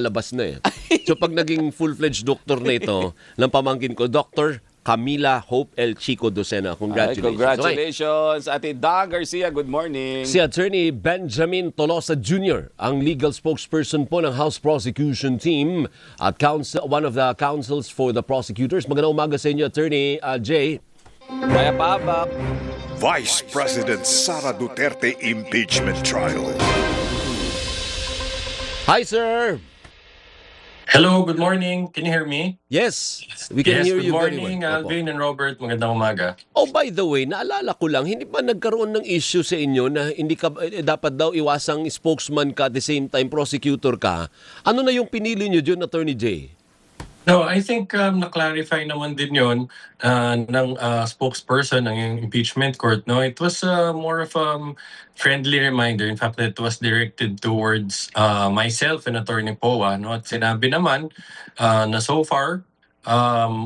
labas na eh. So pag naging full-fledged doctor na ito, ng pamangkin ko, Dr. Camila Hope El Chico Docena. Congratulations. Congratulations, Ate Dawn Garcia. Good morning. Si Attorney Benjamin Tolosa Jr., ang legal spokesperson po ng House Prosecution Team at one of the counsels for the prosecutors. Magandang umaga sa inyo, Attorney Jay. Kaya pahabak. Vice President Sara Duterte impeachment trial. Hi, sir. Hello, good morning. Can you hear me? Yes, we can hear you very well. Good morning, Opo. Alvin and Robert. Magandang umaga. Oh, by the way, naalala ko lang, hindi ba nagkaroon ng issue sa inyo na hindi ka dapat daw iwasang spokesman ka at the same time prosecutor ka? Ano na yung pinili nyo dyan, Attorney Jay? No, I think na-clarify naman din yon ng spokesperson ng impeachment court. No, it was more of a friendly reminder. In fact, it was directed towards myself and Attorney Poa. No, at sinabi naman na so far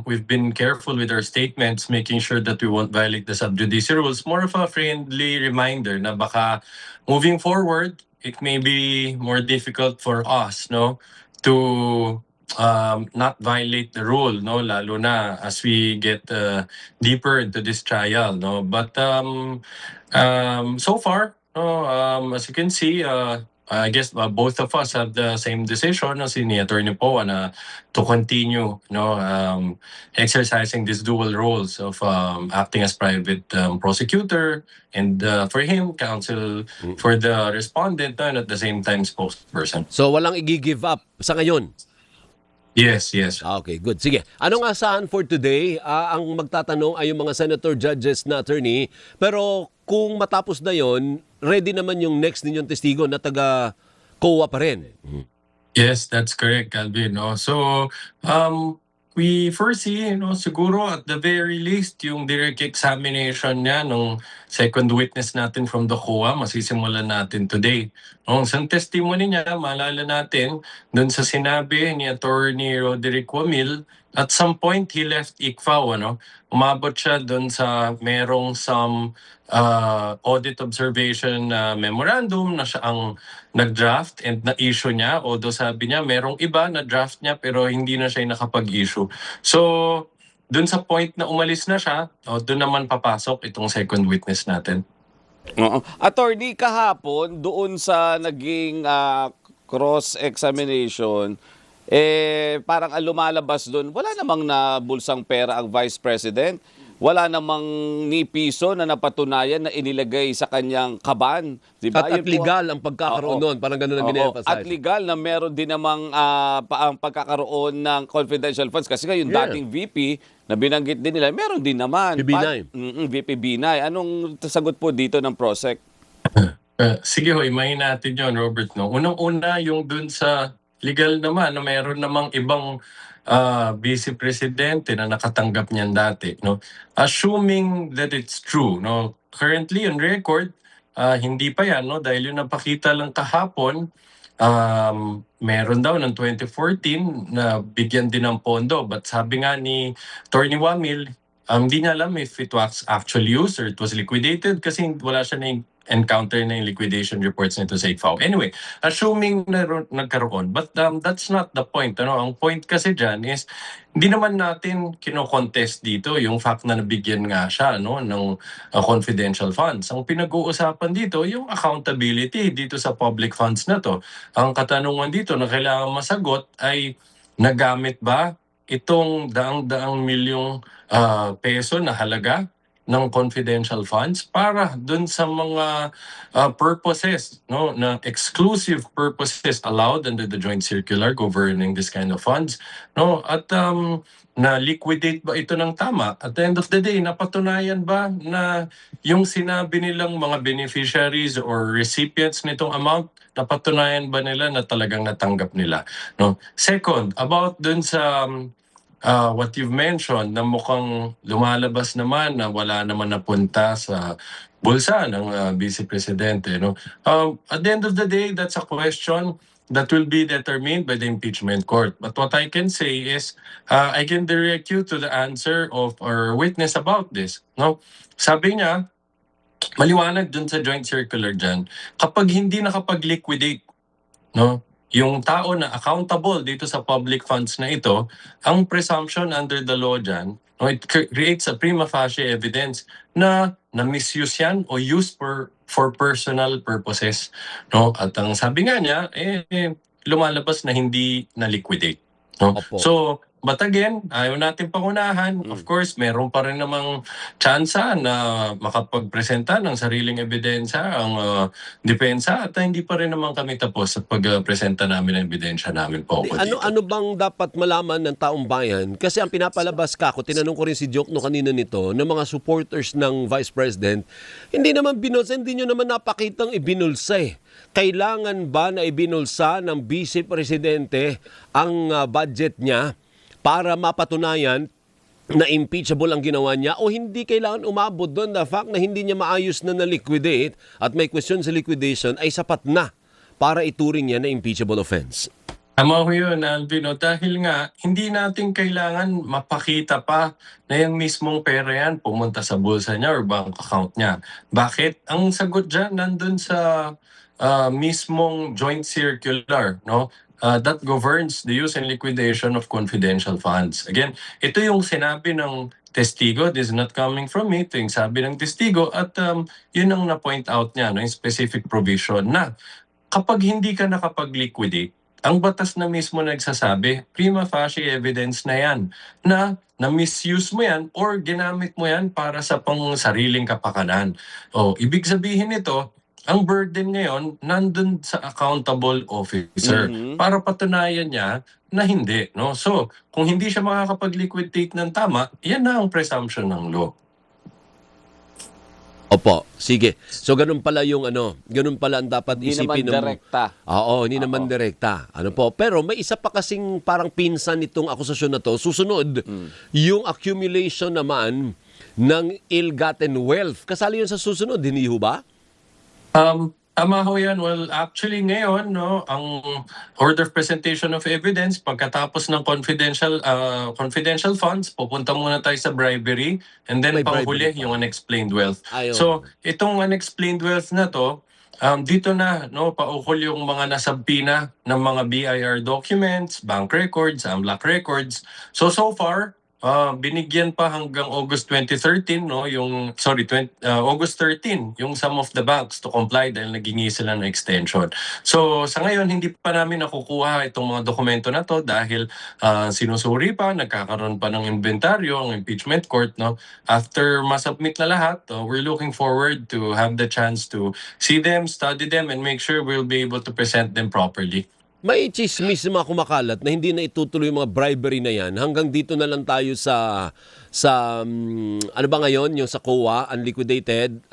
we've been careful with our statements, making sure that we won't violate the sub judice rules. More of a friendly reminder na baka moving forward, it may be more difficult for us, no, to not violate the rule, no, lalo na as we get deeper into this trial, no. But so far, no, as you can see, I guess both of us have the same decision, no, si ni Attorney Poa na to continue, no, exercising these dual roles of acting as private prosecutor and for him, counsel for the respondent, no, and at the same time spokesperson. So walang i-give up sa ngayon? Yes. Okay, good. Sige. Anong asahan for today? Ang magtatanong ay yung mga senator, judges na attorney. Pero kung matapos na yon, ready naman yung next ninyong testigo na taga-COA pa rin. Yes, that's correct, Calvin. No? So, we foresee, siguro at the very least, yung direct examination niya ng second witness natin from the COA, masisimulan natin today. No, sa testimony niya, maalala natin, dun sa sinabi ni Attorney Roderick Wamil, at some point he left ICFAO, umabot siya dun sa merong some audit observation memorandum na siya ang nag-draft and na-issue niya. Although sabi niya, merong iba na draft niya pero hindi na siya nakapag-issue. So, dun sa point na umalis na siya, dun naman papasok itong second witness natin. Attorney, kahapon, doon sa naging cross-examination, parang ang lumalabas doon, wala namang nabulsang pera ang Vice President. Wala namang ni piso na napatunayan na inilagay sa kanyang kaban. Diba? At legal ang pagkakaroon noon. Parang ganun ang in-emphasize. At legal na meron din namang ang pagkakaroon ng confidential funds. Kasi nga yung dating VP na binanggit din nila, meron din naman. Binay. VP Binay. Anong sagot po dito ng PROSEC? Sige, imahin natin yon, Robert. No? Unang-una yung dun sa legal naman, na meron namang ibang vice presidente na nakatanggap niyan dati, no, assuming that it's true, no, currently on record hindi pa yan, no, dahil yung napakita lang kahapon, meron daw ng 2014 na bigyan din ng pondo, but sabi nga ni Attorney Wamil, hindi niya alam if it was actually used or it was liquidated kasi wala siya na encounter na yung liquidation reports nito sa ICFAO. Anyway, assuming na nagkaroon, but that's not the point. Ang point kasi dyan is, hindi naman natin kino-contest dito yung fact na nabigyan nga siya, no, ng confidential funds. Ang pinag-uusapan dito, yung accountability dito sa public funds na to. Ang katanungan dito na kailangan masagot ay, nagamit ba itong daang-daang milyong peso na halaga ng confidential funds para dun sa mga purposes, no, na exclusive purposes allowed under the joint circular governing this kind of funds, no, at na liquidate ba ito ng tama? At the end of the day, napatunayan ba na yung sinabi nilang mga beneficiaries or recipients nitong amount, napatunayan ba nila na talagang natanggap nila, no? Second, about dun sa what you've mentioned na mukhang lumalabas naman na wala naman napunta sa bulsa ng Vice Presidente, no? At the end of the day, that's a question that will be determined by the impeachment court. But what I can say is, I can direct you to the answer of our witness about this, no? Sabi niya, maliwanag dun sa joint circular dyan, kapag hindi nakapag-liquidate, no, yung tao na accountable dito sa public funds na ito, ang presumption under the law dyan, no, it creates a prima facie evidence na na-misuse yan o used for personal purposes. No? At ang sabi nga niya, lumalabas na hindi na-liquidate. No? Opo. So, but again, ayaw natin pangunahan. Of course, meron pa rin namang tsansa na makapagpresenta ng sariling ebidensya ang depensa at hindi pa rin naman kami tapos sa pagpresenta namin ng ebidensya namin po ako dito. Ano bang dapat malaman ng taong bayan? Kasi ang pinapalabas ka ako, tinanong ko rin si Jokno kanina nito, ng mga supporters ng Vice President, hindi naman binulsa, hindi nyo naman napakitang ibinulsa eh. Kailangan ba na ibinulsa ng Vice Presidente ang budget niya para mapatunayan na impeachable ang ginawa niya o hindi kailangan umabot doon? The fact na hindi niya maayos na na-liquidate at may question sa liquidation ay sapat na para ituring niya na impeachable offense. Tama ko yun, Alvin. Dahil nga, hindi natin kailangan mapakita pa na yung mismong pera yan pumunta sa bulsa niya or bank account niya. Bakit? Ang sagot dyan nandun sa mismong joint circular, no? That governs the use and liquidation of confidential funds. Again, ito yung sinabi ng testigo. This is not coming from me. Ito yung sabi ng testigo at yun ang na-point out niya, no? Yung specific provision na kapag hindi ka nakapag-liquidate, ang batas na mismo nagsasabi, prima facie evidence na yan, na na-misuse mo yan or ginamit mo yan para sa pang-sariling kapakanan. Ibig sabihin nito, ang burden ngayon nandun sa accountable officer para patunayan niya na hindi. No? So, kung hindi siya makakapag-liquidate ng tama, yan na ang presumption ng law. Opo, sige. So ganun pala yung ganun pala ang dapat Hindi isipin naman direkta. Oo, hindi naman direkta. Pero may isa pa kasing parang pinsan nitong akusasyon na to. Susunod, yung accumulation naman ng ill-gotten wealth. Kasali yun sa susunod, hindi ho ba? Tama ho yan. Well, actually ngayon, no, ang order of presentation of evidence, pagkatapos ng confidential funds, pupunta muna tayo sa bribery, and then May panghuli bribery pa. yung unexplained wealth. Ayun. So, itong unexplained wealth na to, dito na, no, pauhol yung mga nasabpina ng mga BIR documents, bank records, AMLAC records. So far, binigyan pa hanggang August 2013, no, August 13, yung some of the banks to comply dahil naghingi sila ng extension. So sa ngayon, hindi pa namin nakukuha itong mga dokumento na to dahil sinusuri pa, nagkakaroon pa ng inventaryo ang impeachment court. No? After masubmit na lahat, we're looking forward to have the chance to see them, study them, and make sure we'll be able to present them properly. May chismis na mga kumakalat na hindi na itutuloy yung mga bribery na yan. Hanggang dito na lang tayo sa ano ba ngayon, yung sa COA, unliquidated,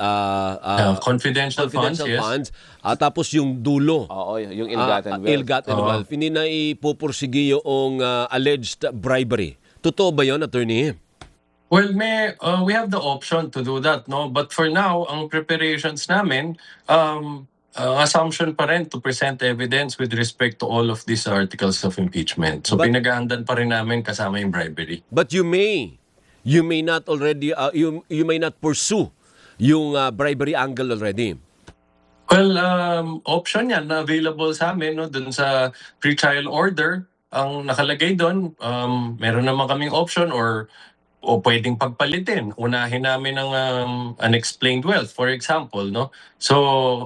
Confidential funds, yes. Tapos yung dulo, Oo, yung ill-gotten wealth. ill-gotten wealth. Hindi na ipupursigi yung alleged bribery. Totoo ba yun, attorney? Well, we have the option to do that, no? But for now, ang preparations namin, assumption pa rin to present evidence with respect to all of these articles of impeachment. So pinaghahandaan pa rin namin kasama yung bribery. But you may not already, you may not pursue yung bribery angle already. Well, option yan na available sa amin, no? Dun sa pre-trial order, ang nakalagay doon, meron naman kaming option o pwedeng pagpalitin. Unahin namin ang unexplained wealth, for example, no? So,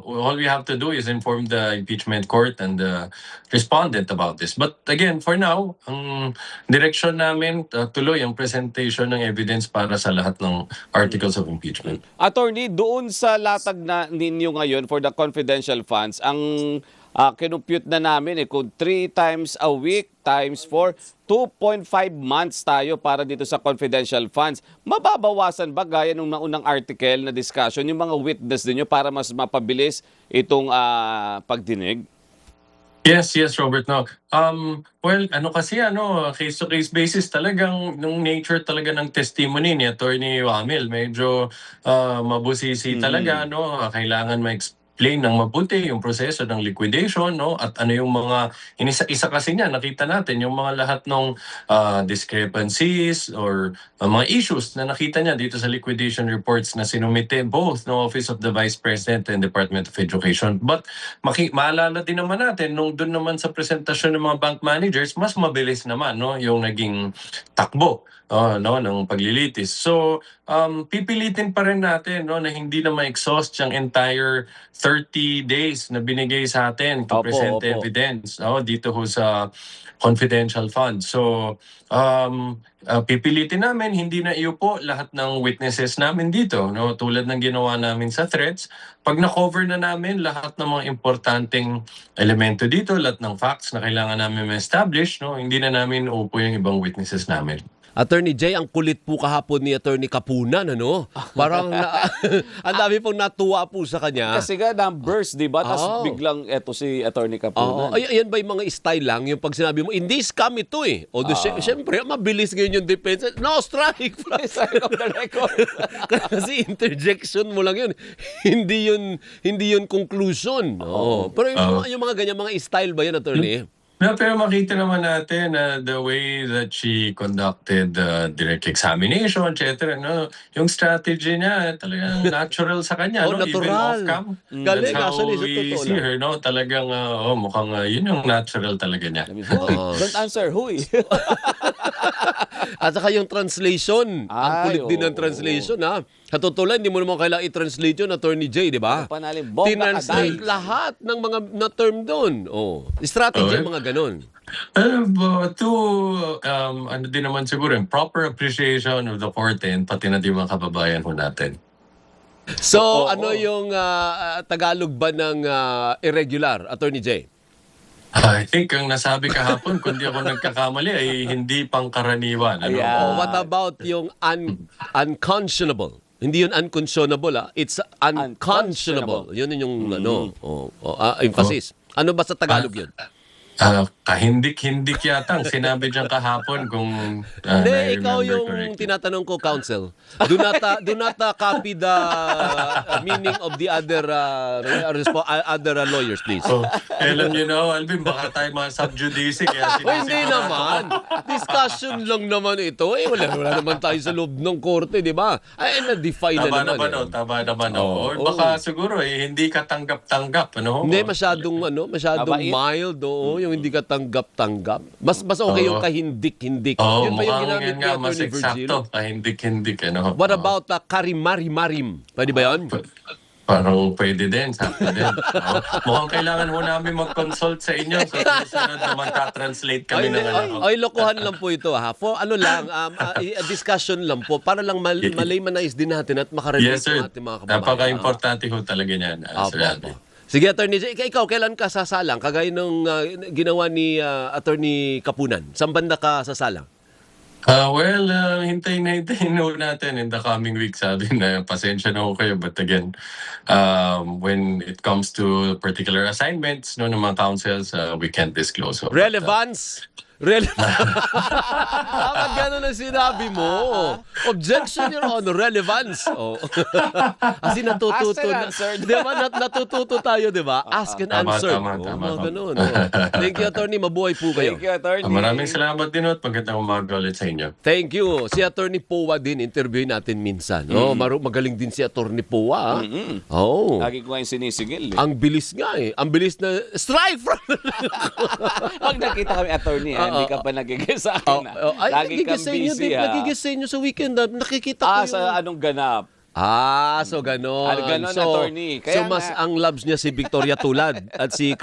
all we have to do is inform the impeachment court and the respondent about this. But again, for now, ang direction namin, tuloy ang presentation ng evidence para sa lahat ng articles of impeachment. Attorney, doon sa latag na ninyo ngayon for the confidential funds, ang kinumpute na namin kung 3 times a week times 4, 2.5 months tayo para dito sa confidential funds. Mababawasan ba gaya nung naunang article na discussion yung mga witness ninyo para mas mapabilis itong pagdinig? Yes, Robert. No. Well, case-to-case basis talagang nung nature talaga ng testimony ni Attorney Wamil, medyo mabusisi talaga, no. Kailangan explain ng mabuti yung proseso ng liquidation, no? At ano yung mga, inisa-isa kasi niya, nakita natin yung mga lahat ng discrepancies or mga issues na nakita niya dito sa liquidation reports na sinumite both no Office of the Vice President and Department of Education. But maalala din naman natin, nung doon naman sa presentasyon ng mga bank managers, mas mabilis naman no yung naging takbo no ng paglilitis. So pipilitin pa rin natin no na hindi na ma-exhaust yung entire 30 days na binigay sa atin to Opo, present opo. evidence dito ho sa confidential fund. So pipilitin namin hindi na iupo lahat ng witnesses namin dito no tulad ng ginawa namin sa threats. Pag na-cover na namin lahat ng mga importanteng elemento dito, lahat ng facts na kailangan namin ma-establish, no, hindi na namin uupo yung ibang witnesses namin. Attorney Jay, ang kulit po kahapon ni Attorney Kapunan, ano? Parang ang dami pong natuwa po sa kanya. Kasi nga, numbers, di ba? Tapos biglang eto si Attorney Kapunan. Ayan ba yung mga style lang? Yung pag sinabi mo, in this scam ito eh. O syempre, mabilis ngayon yung defense. No, strike! Strike of the record. Kasi interjection mo lang yun. Hindi yun conclusion. Pero yung mga ganyan, mga style ba yan, Attorney? No, pero makita naman natin the way that she conducted direct examination, etc. No, yung strategy niya talagang natural sa kanya, no? Even natural. off-cam. Galing, That's how actually, sa we totoo see lang. her, no? Talagang mukhang yun yung natural talaga niya. Huy, don't answer, huy. At saka yung translation. Ang kulit din ng translation, ha? Sa totoo lang, hindi mo naman kailangan i-translate yun, Attorney Jay, di ba? Panalim, bomba ka, Tinranslate dahil. lahat ng mga na-term doon. Strategy, Okay. mga ganun. Ano din naman siguro, yung proper appreciation of the court and pati na din mga kababayan ho natin. So, ano yung Tagalog ba ng irregular, Attorney Jay? I think ang nasabi kahapon, kung di ako nagkakamali, ay hindi pangkaraniwan. Ano? Ayan. What about yung unconscionable? Hindi yun unconscionable, it's unconscionable. Yun yung emphasis. Ano ba sa Tagalog yun? Kahindik-hindik yata ang sinabi diyang kahapon kung Hindi, ikaw na-remember yung correctly. tinatanong ko, counsel. Do not copy the meaning of the other lawyers, please. So, alam niyo na, Alvin, baka tayo mga subjudice. Kaya Hindi naman. Discussion lang naman ito. Wala naman tayo sa loob ng korte, di ba? Ay, na-define Tama na naman. naman, tama naman. Or baka siguro, hindi ka tanggap-tanggap. Ano? Hindi, masyadong Mabait. mild, yung hindi ka tanggap-tanggap. Mas okay yung kahindik-hindik. Yun pa yung ginamit yan ni nga, mas Attorney Virgil. eksakto. Kahindik-hindik. Ano? What about karimari-marim? Pwede ba yun? Parang pwede din, sakto din. Mukhang kailangan ho namin mag-consult sa inyo. So, susunod naman ka-translate kami ng ano. Ay, lokohan lang po ito, ha? For ano lang, discussion lang po, para lang malaymanais din natin at makarelate Yes, sir. ng ating mga kababayan. Napaka-importante ho talaga niyan, Sir Alvin. Sige, Attorney Jay, ikaw, kailan ka sasalang? Kagaya nung ginawa ni Attorney Kapunan. Saan banda ka sasalang? Hintayin ho natin in the coming week. Sabi na, pasensya na ho kayo. But again, when it comes to particular assignments ng mga councils, we can't disclose. So, Relevance? Dapat gano'n ang sinabi mo. Objection, Your Honor. Relevance. Kasi natututo. Asked and answered. Di ba? Natututo tayo, di ba? Ask and Tama, answer. tama. Ganun. Thank you, Attorney. Mabuhay po kayo. Thank you, Attorney. Maraming salamat din at magandang umaga ulit sa inyo. Thank you. Si Attorney Powa din, interviewin natin minsan. Magaling din si Attorney Powa. Lagi ko ngayon sinisigil. Ang bilis nga eh. Ang bilis na strike from... Pag nakita kami, Attorney, hindi ka pa nagigil sa akin. Lagi kang busy, ha? Nagigis sa inyo sa weekend. Nakikita ko yung... Sa anong ganap? So ganon. Ganon, Attorney. So Kaya mas nga- ang loves niya si Victoria Tulad at si